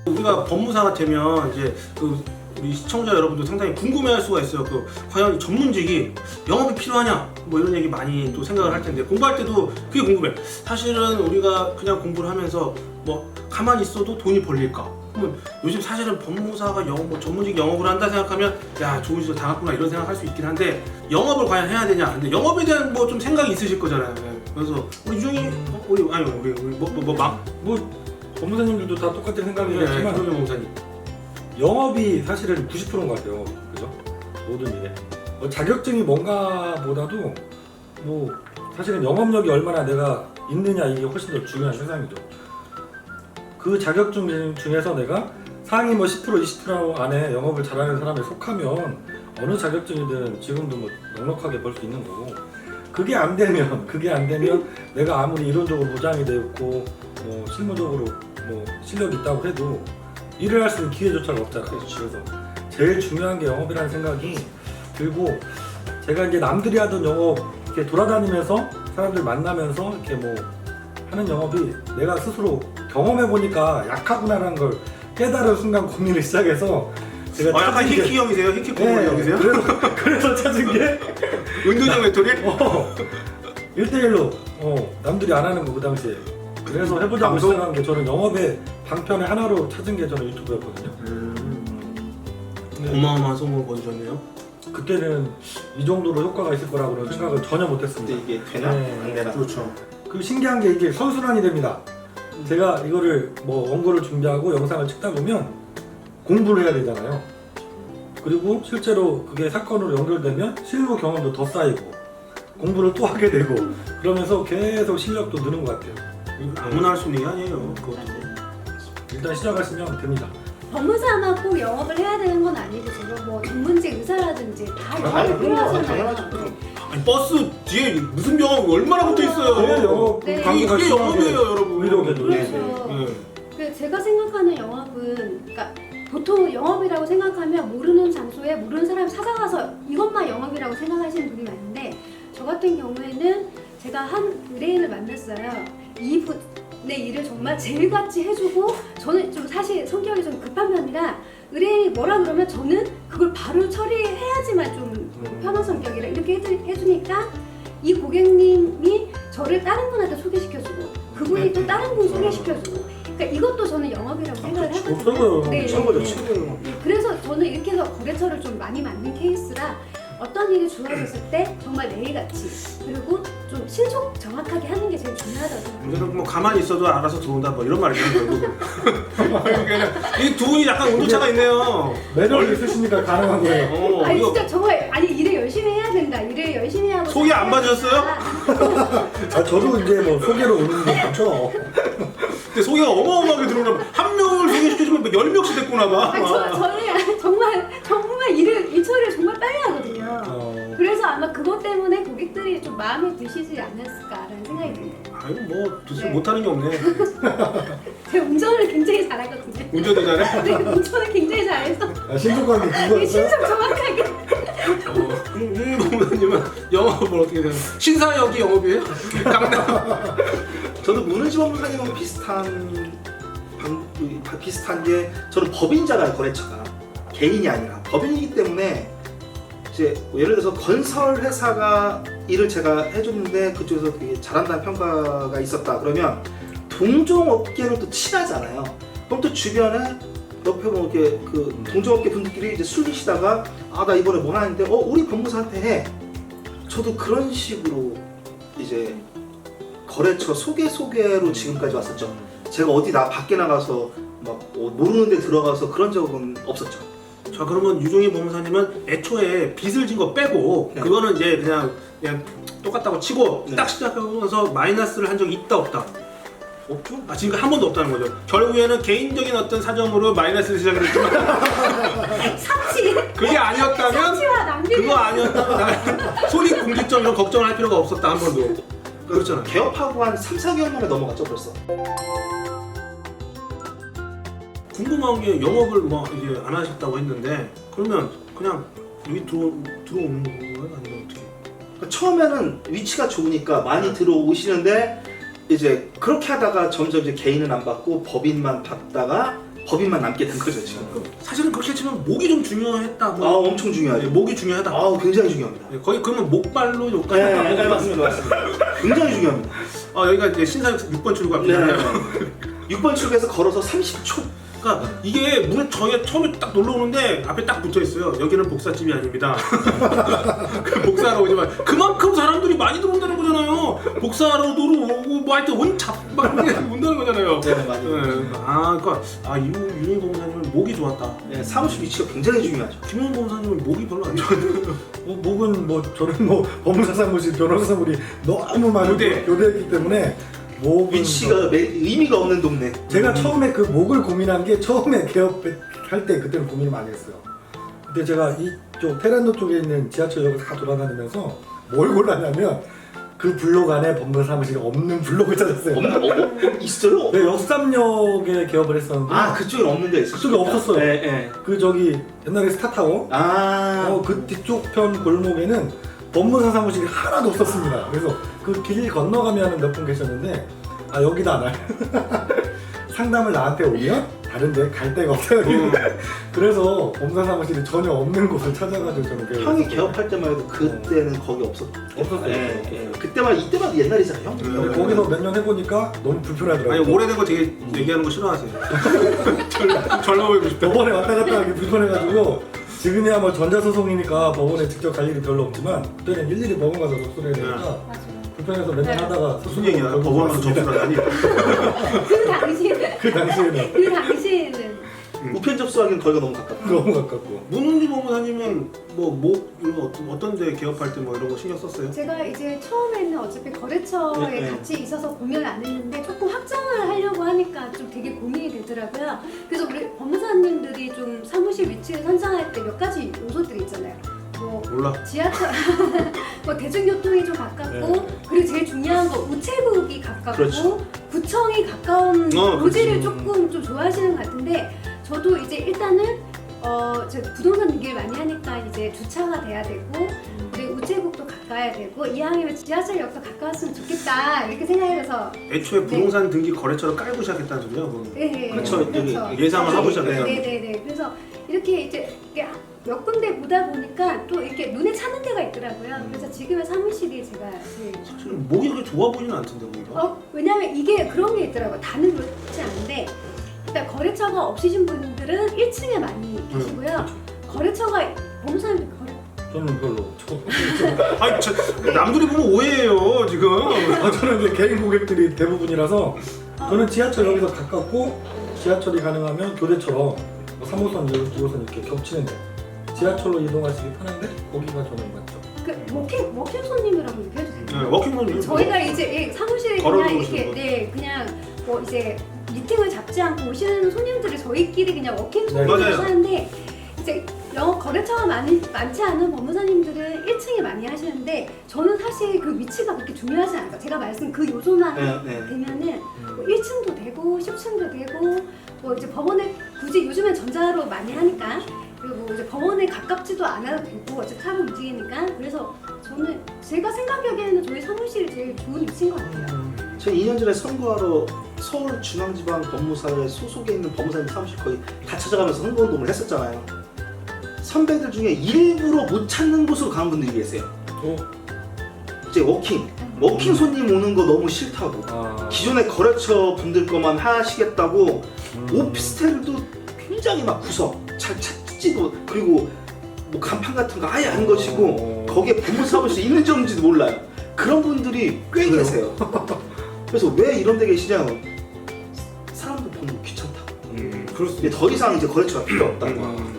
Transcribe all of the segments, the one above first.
우리가 법무사가 되면 이제 우리 시청자 여러분도 상당히 궁금해할 수가 있어요. 과연 전문직이 영업이 필요하냐? 뭐 이런 얘기 많이 또 생각을 할 텐데 공부할 때도 그게 궁금해. 사실은 우리가 그냥 공부를 하면서 뭐 가만히 있어도 돈이 벌릴까? 그러면 요즘 사실은 법무사가 뭐 전문직 영업을 한다 생각하면 야 좋은 시절 당했구나 이런 생각할 수 있긴 한데 영업을 과연 해야 되냐? 근데 영업에 대한 뭐 좀 생각이 있으실 거잖아요. 그래서 우리 유정이 우리 법무사님들도 다 똑같은 생각이겠지만 그러면 목사님. 영업이 사실은 90%인 것 같아요. 그죠? 모든 일에. 자격증이 뭔가 보다도 뭐 사실은 영업력이 얼마나 내가 있느냐 이게 훨씬 더 중요한 세상이죠. 그 자격증 중에서 내가 상위 뭐 10% 20% 안에 영업을 잘하는 사람에 속하면 어느 자격증이든 지금도 뭐 넉넉하게 벌 수 있는 거고 그게 안 되면 내가 아무리 이론적으로 보장이 되어 있고 실무적으로 뭐 실력이 있다고 해도 일을 할 수 있는 기회조차가 없잖아요. 그래서 제일 중요한 게 영업이라는 생각이 들고 제가 이제 남들이 하던 영업 이렇게 돌아다니면서 사람들 만나면서 이렇게 뭐 하는 영업이 내가 스스로 경험해 보니까 약하구나라는 걸 깨달은 순간 고민을 시작해서 제가 약간 히키 형이세요? 히키 코모리 형이세요? 그래서 찾은 게 은둔형 외톨이? 1대1로 남들이 안 하는 거 그 당시에 그래서 해보자고 시작한 게 저는 영업의 방편의 하나로 찾은 게 저는 유튜브였거든요. 어마어마한 소문을 거두셨네요. 그때는 이 정도로 효과가 있을 거라고는 생각을 전혀 못했습니다. 근데 이게 되나? 안 되나? 그렇죠. 그 신기한 게 이게 선순환이 됩니다. 제가 이거를 뭐 원고를 준비하고 영상을 찍다 보면 공부를 해야 되잖아요. 그리고 실제로 그게 사건으로 연결되면 실무 경험도 더 쌓이고 공부를 또 하게 되고 그러면서 계속 실력도 느는 것 같아요. 아무나 할 수 있는 게 아니에요. 그것도. 일단 시작하시면 됩니다. 법무사만 꼭 영업을 해야 되는 건 아니고 지금 뭐 전문직 의사라든지 다 영업이 필요하잖아요. 아니, 버스 뒤에 무슨 영업이 얼마나 붙어 있어요. 그게 영업 네. 그게 영업이에요, 여러분. 의료계도. 그렇죠. 네. 제가 생각하는 영업은 그러니까 보통 영업이라고 생각하면 모르는 장소에 모르는 사람 찾아가서 이것만 영업이라고 생각하시는 분이 많은데 저 같은 경우에는 제가 한 의뢰인을 만났어요. 이분의 일을 정말 제일같이 해주고 저는 좀 사실 성격이 좀 급한 편이라 의뢰인이 뭐라 그러면 저는 그걸 바로 처리해야지만 좀 편한 성격이라 이렇게 해주니까 이 고객님이 저를 다른 분한테 소개시켜주고 그분이 또 다른 분 소개시켜주고 그러니까 이것도 저는 영업이라고 생각을 하거든요. 네, 최고죠, 네. 최고예요. 그래서 저는 이렇게 해서 거래처를 좀 많이 만든 케이스라 어떤 일이 좋아졌을 때 정말 매일같이 그리고 좀 신속 정확하게 하는 게 제일 중요하다고 생각해요. 그래서 뭐 가만히 있어도 알아서 들어온다 뭐 이런 말이죠. 이 두 분이 약간 온도차가 있네요. 매력이 있으시니까 가능한 거예요. 아니 이거 진짜 정말 일을 열심히 해야 된다. 일을 열심히 하고 소개 안 받으셨어요? 저도 이제 뭐 소개로 오는 게 많죠. 근데 소개가 어마어마하게 들어오나 한 명을 소개시켜주면 10명씩 됐구나 봐. 저는 정말 일 처리를 정말 빨리 하거든요. 그래서 아마 그것 때문에 고객들이 좀 마음에 드시지 않았을까라는 생각이 듭니다. 아이고 뭐 네. 못하는 게 없네. 제가 운전을 굉장히 잘하거든요. 운전도 잘해? 네, 운전을 굉장히 잘해서 신속하게 그거였어요? 신속 정확하게. 법무사님은 영업을 어떻게 되나요? 신사역이 영업이에요? 강남? 저도 문은지 법무사님하고 비슷한 게 저는 법인잖아요. 거래처가 개인이 아니라 법인이기 때문에 이제 뭐 예를 들어서 건설 회사가 일을 제가 해줬는데 그쪽에서 되게 잘한다는 평가가 있었다 그러면 동종업계를 또 친하잖아요. 그럼 또 주변에 옆에 뭐 이렇게 그 동종업계 분들끼리 이제 술 드시다가 아 나 이번에 뭐 하는데 우리 법무사한테 해. 저도 그런 식으로 이제 거래처 소개로 지금까지 왔었죠. 제가 어디 밖에 나가서 막 모르는 데 들어가서 그런 적은 없었죠. 자 그러면 유종희 법무사님은 애초에 빚을 진 거 빼고 네. 그거는 이제 그냥 똑같다고 치고 네. 딱 시작하면서 마이너스를 한 적이 있다 없다? 없죠? 지금 한 번도 없다는 거죠. 결국에는 개인적인 어떤 사정으로 마이너스를 시작을 했지만 그게 아니었다면 상치와 낭비. 그거 아니었다면 손익 공직점 이런 걱정을 할 필요가 없었다 한 번도. 그렇잖아. 개업하고 한 3, 4개월 만에 넘어갔죠 벌써. 궁금한 게 영업을 뭐 이제 안 하셨다고 했는데 그러면 그냥 여기 들어오는 건가요? 아니면 어떻게? 처음에는 위치가 좋으니까 많이 들어오시는데 이제 그렇게 하다가 점점 이제 개인은 안 받고 법인만 받다가 법인만 남게 된 거죠 지금. 사실은 그렇게 치면 목이 좀 중요했다. 아 엄청 중요하죠. 목이 중요하다. 아 굉장히 중요합니다. 거의 그러면 목발로 욕까지. 네, 맞습니다, 맞습니다. 굉장히 중요합니다. 여기가 이제 신사역 6번 출구 앞이잖아요. 6번 출구에서 걸어서 30초. 그러니까 이게 문 저희가 처음에 딱 놀러 오는데 앞에 딱 붙어 있어요. 여기는 복사집이 아닙니다. 그 복사하러 오지만 그만큼 사람들이 많이 들어온다는 거잖아요. 복사하러 들어오고 뭐 하여튼 원잡막 온다는 거잖아요. 네, 맞아요. 그러니까 윤희 법무사님은 목이 좋았다. 네, 사무실 위치가 굉장히 중요하죠. 김현 법무사님은 목이 별로 안 좋았는데. 목은 저는 법무사 사무실, 변호사 사무실이 너무 많은 교대했기 때문에 목은 위치가 의미가 없는 동네. 제가 처음에 그 목을 고민한 게 처음에 개업할 때 그때는 고민을 많이 했어요. 근데 제가 이쪽 테란도 쪽에 있는 지하철역을 다 돌아다니면서 뭘 골랐냐면 그 블록 안에 법무사 사무실이 없는 블록을 찾았어요. 있어요? 네, 역삼역에 개업을 했었는데 그쪽엔 없는 데 있어요. 그쪽에 없었어요. 네. 그 옛날에 스타타워 그 뒤쪽 편 골목에는 법무사 사무실이 하나도 없었습니다. 그래서 그 길 건너가면 몇 분 계셨는데 여기다 안 와요. 상담을 나한테 오면 다른데 갈 데가 없어요. 그래서 법무사 사무실이 전혀 없는 곳을 찾아가지고 저는 형이 개업할 때만 해도 그때는 거기 없었어요. 이때만 옛날이잖아요. 거기서 몇 년 해보니까 너무 불편하더라고요. 아니 오래된 거 되게 얘기하는 거 싫어하세요. 젊어 보이고 싶다. 법원에 왔다 갔다 하기 불편해가지고 지금이야 뭐 전자소송이니까 법원에 직접 갈 일이 별로 없지만 그때는 일일이 법원 가서 접수를 해야 되니까 맞아요. 불편해서 맨날 하다가 무슨 얘기야? 법원으로 접수를 하다니. 그 당시에는 우편 접수하기는 거기가 너무 가깝다. 너무 가깝고. 문은지 법무사님은 목 이런 거 어떤데 개업할 때 뭐 이런 거 신경 썼어요? 제가 이제 처음에는 어차피 거래처에 네. 같이 있어서 고민을 안 했는데 조금 확장을 하려고 하니까 좀 되게 고민이 되더라고요. 그래서 우리 법무사님들이 좀 사무실 위치를 선정할 때 몇 가지 요소들이 있잖아요. 뭐 몰라. 지하철, 뭐 대중교통이 좀 가깝고 네. 그리고 제일 중요한 거 우체국이 가깝고 그렇죠. 구청이 가까운 그렇지. 고지를 조금 좀 좋아하시는 것 같은데 저도 이제 일단은 제가 부동산 등기를 많이 하니까 이제 주차가 돼야 되고 그리고 우체국도 가까워야 되고 이왕이면 지하철역도 가까웠으면 좋겠다 이렇게 생각해서 애초에 부동산 등기 거래처를 깔고 시작했다는 소리야, 그건. 네, 그렇죠. 예상을 하고 시작했다. 네네네. 그래서 이렇게 이제 몇 군데 보다 보니까 또 이렇게 눈에 차는 데가 있더라고요. 그래서 지금의 사무실이 제가 제일 사실은 목이 그렇게 좋아 보이는 않던데 보니까. 왜냐면 이게 그런 게 있더라고요. 다는 그렇지 않은데 일단 거래처가 없으신 분들은 1층에 많이 계시고요. 거래처가 법무사님 저는 별로. 아니 남들이 보면 오해예요 지금. 저는 이제 개인 고객들이 대부분이라서 저는 지하철역에서 가깝고 지하철이 가능하면 교대처럼 3호선, 2호선 이렇게 겹치는데 지하철로 이동하시기 편한데 거기가 저는 맞죠. 워킹 손님이라고 얘기해도 네, 되나요? 워킹맘이 저희가 이제 사무실에 걸어 그냥 들어오시는 이렇게 분. 그냥 뭐 이제 미팅을 잡지 않고 오시는 손님들이 저희끼리 그냥 워킹 네, 손님이라고 맞아요. 하는데 이제 영업 거래처가 많지 않은 법무사님들은 1층에 많이 하시는데 저는 사실 그 위치가 그렇게 중요하지 않아요. 제가 말씀 그 요소만 되면은 뭐 1층도 되고 10층도 되고 뭐 이제 법원에 굳이 요즘엔 전자로 많이 하니까 그리고 이제 법원에 가깝지도 않아도 되고 어차피 사람 움직이니까 그래서 저는 제가 생각하기에는 저희 사무실이 제일 좋은 위치인 것 같아요. 제가 2년 전에 선거하러 서울중앙지방법무사에 소속에 있는 법무사님 사무실 거의 다 찾아가면서 선거운동을 했었잖아요. 선배들 중에 일부러 못 찾는 곳으로 가는 분들이 계세요. 이제 워킹 손님 오는 거 너무 싫다고 기존의 거래처 분들 것만 하시겠다고 오피스텔도 굉장히 막 구석 잘 찾지도 그리고 뭐 간판 같은 거 아예 안 것이고 거기에 법무사무실 있는지 없는지도 몰라요. 그런 분들이 꽤 계세요. 그래서 왜 이런 데 계시냐? 사람들 보는 거 귀찮다고. 그럴 수 근데 더 이상 이제 거래처가 필요 없다고.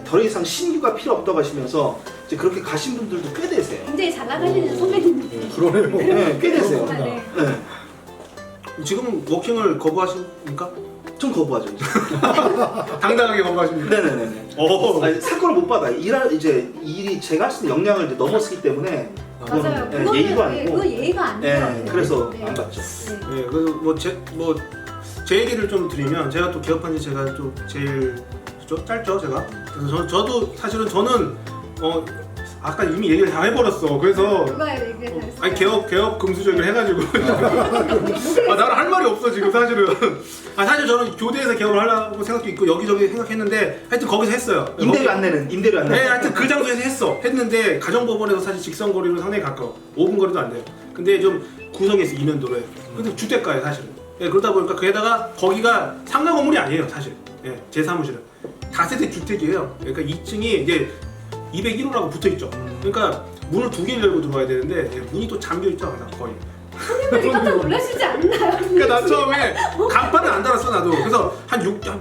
더 이상 신규가 필요 없다고 하시면서 이제 그렇게 가신 분들도 꽤 되세요. 굉장히 잘 나가시는 선배님들. 그러네요. 네, 꽤 되세요. 네. 지금 워킹을 거부하십니까? 좀 거부하죠. 이제. 당당하게 거부하십니까? 네네네. 오. 사건을 못 받아요. 일이 제가 할 수 있는 역량을 이제 넘었기 때문에 맞아요. 그거는, 네, 예의도 아니고. 그건 예의가 아니에요. 네, 그래서 안 받죠. 네. 네, 그래서 제 얘기를 좀 드리면 제가 또 개업한 지 제가 또 제일 짧죠 제가. 그래서 저도 사실은 저는 아까 이미 얘기를 다 해버렸어. 그래서 누가 얘기를 다 했어요? 아니 개업 금수저를 해가지고 나는 할 말이 없어 지금 사실은. 사실 저는 교대에서 개업을 하려고 생각도 있고 여기저기 생각했는데 하여튼 거기서 했어요. 임대료 안 내는. 네, 하여튼 그 장소에서 했는데 가정법원에서 사실 직선거리로 상당히 가까워. 5분 거리도 안 돼요. 근데 좀 구석에 있어 이면도로에. 근데 주택가에 사실은. 네, 그러다 보니까 게다가 거기가 상가 건물이 아니에요 사실. 네, 제 사무실은 다세대 주택이에요. 그러니까 2층이 이제 201호라고 붙어 있죠. 그러니까 문을 2개를 열고 들어와야 되는데 문이 또 잠겨 있죠 항상 거의. 손님들이 깜짝 놀라시지 않나요? 그러니까 나 처음에 간판을 안 달았어 나도. 그래서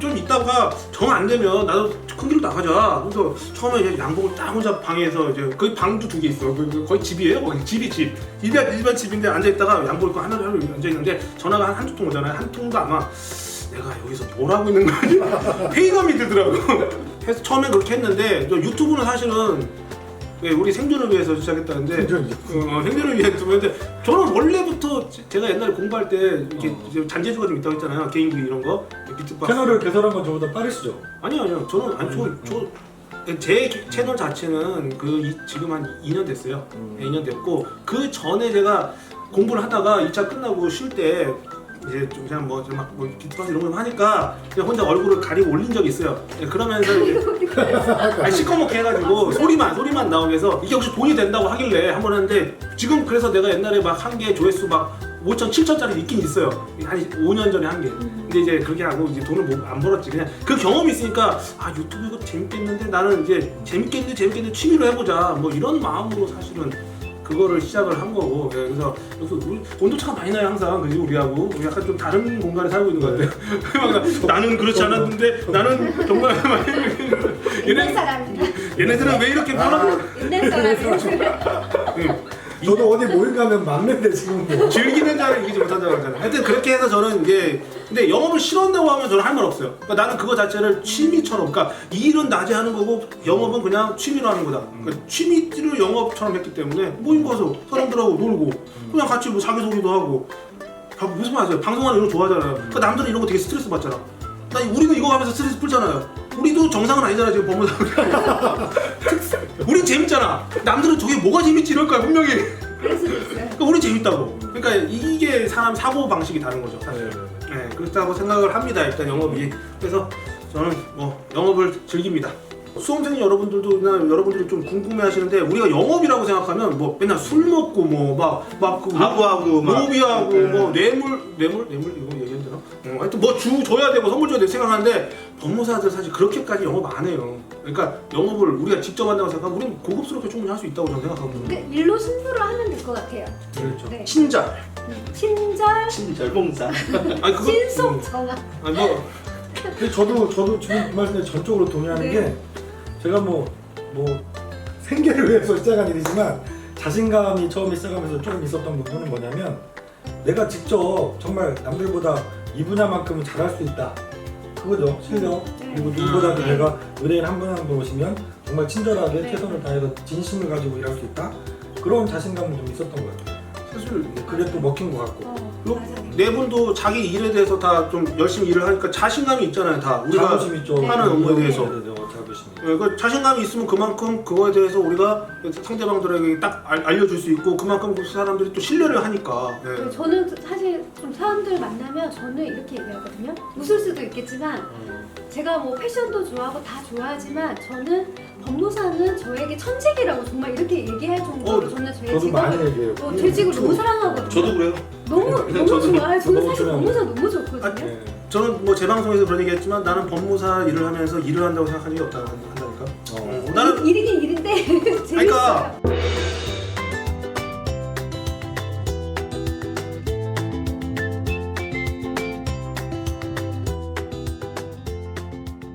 좀 있다가 정 안 되면 나도 큰 길로 나가자. 그래서 처음에 이제 양복을 딱 혼자 방에서 이제 거의 방도 2개 있어. 거의 집이에요. 거의 집이 집. 일반 집인데 앉아 있다가 양복 입고 하나로 앉아 있는데 전화가 한두 통 오잖아요. 한 통도 아마 내가 여기서 뭘 하고 있는 거지? 회의감이 들더라고. 그래서 처음엔 그렇게 했는데 유튜브는 사실은 우리 생존을 위해서 시작했다는데 생존을 위해 유튜브인데 저는 원래부터 제가 옛날에 공부할 때 이렇게 이제 잔재주가 좀 있다고 했잖아요. 개인기 이런 거 비트박스. 채널을 개설한 건 저보다 빠르시죠? 아니요 저는 제 채널 자체는 지금 한 2년 됐어요. 2년 됐고 그 전에 제가 공부를 하다가 2차 끝나고 쉴 때 이제 좀 그냥 뭐 비트박스 이런 거 좀 하니까 그냥 혼자 얼굴을 가리고 올린 적이 있어요. 그러면서 이제 시커멓게 해가지고 소리만 나오게 해서 이게 혹시 돈이 된다고 하길래 한번 했는데 지금 그래서 내가 옛날에 막 한 개 조회수 막 5천, 7천짜리 있긴 있어요. 한 5년 전에 한 개. 근데 이제 그렇게 하고 이제 돈을 안 벌었지. 그냥 그 경험이 있으니까 유튜브 이거 재밌겠는데 나는 이제 재밌겠는데 취미로 해보자. 뭐 이런 마음으로 사실은 그거를 시작을 한 거고. 그래서 우리 온도차가 많이 나요 항상. 그지 우리하고 우리 약간 좀 다른 공간에 살고 있는 것 같아요. 나는 그렇지 않았는데 나는 정말 옛날 사람이다. 얘네들은 왜 이렇게 변하고 옛날 사람이다. 저도 어디 모임 가면 막는데 지금 뭐. 즐기는 자를 이기지 못한다고 하잖아요. 하여튼 그렇게 해서 저는 이제 근데 영업을 싫어한다고 하면 저는 할 말 없어요. 그러니까 나는 그거 자체를 취미처럼, 그러니까 이 일은 낮에 하는 거고 영업은 그냥 취미로 하는 거다. 그러니까 취미를 영업처럼 했기 때문에 모임 가서 사람들하고 놀고 그냥 같이 뭐 자기소개도 하고 무슨 말 아세요? 방송하는 이런 거 좋아하잖아요. 그러니까 남들은 이런 거 되게 스트레스 받잖아. 우리는 이거 하면서 스트레스 풀잖아요. 우리도 정상은 아니잖아 지금 법무사. 우린 재밌잖아. 남들은 저게 뭐가 재밌지 이럴 거야 분명히. 그럴 수도 있어요. 그러니까 우린 재밌다고. 그러니까 이게 사람 사고 방식이 다른 거죠. 사실. 네, 그렇다고 생각을 합니다. 일단 영업이. 그래서 저는 뭐 영업을 즐깁니다. 수험생 여러분들도 여러분들이 좀 궁금해하시는데 우리가 영업이라고 생각하면 뭐 맨날 술 먹고 뭐 막 아부하고 막 로비하고 뭐 뇌물 이거 얘기해야 되나? 하여튼 뭐 줘야 되고 선물 줘야 되고 생각하는데 법무사들 사실 그렇게까지 영업 안 해요. 그러니까 영업을 우리가 직접 한다고 생각하면 우리는 고급스럽게 충분히 할 수 있다고 저는 생각하거든요. 그러니까 일로 승부를 하면 될 것 같아요. 그렇죠. 네. 친절, 친절, 아니 그거 신속 정확. 아니 뭐 근데 저도 지금 그 말씀에 전적으로 동의하는 네. 게 제가 뭐 생계를 위해서 시작한 일이지만 자신감이 처음에 시작하면서 조금 있었던 부분은 뭐냐면 내가 직접 정말 남들보다 이 분야만큼은 잘할 수 있다. 그거죠. 실력. 그리고 누구보다도 내가 의뢰인 한 분 한 분 오시면 정말 친절하게 네. 최선을 다해서 진심을 가지고 일할 수 있다. 그런 자신감은 좀 있었던 것 같아요. 사실 그게 또 먹힌 것 같고. 맞아요. 네 분도 자기 일에 대해서 다 좀 열심히 일을 하니까 자신감이 있잖아요. 다 우리가 자부심 있죠. 하는 업무에 대해서. 자부심. 그 자신감이 있으면 그만큼 그거에 대해서 우리가 상대방들에게 딱 알려줄 수 있고 그만큼 그 사람들이 또 신뢰를 하니까. 네. 저는 사실 좀 사람들 만나면 저는 이렇게 얘기하거든요. 웃을 수도 있겠지만 제가 뭐 패션도 좋아하고 다 좋아하지만 저는 법무사는 저에게 천직이라고 정말 이렇게 얘기할 정도로 저는 제 저도 많이 직업을 얘기해요. 제 직을 너무 사랑하거든요. 저도 그래요. 너무 저도- 좋아요. 저는 너무 사실 좋아요. 법무사 너무 좋거든요. 아, 네. 저는 뭐 제 방송에서 그런 얘기했지만 나는 법무사 일을 하면서 일을 한다고 생각한 적이 없다고 한다니까. 나는 일이긴 일인데 재밌어요. 그러니까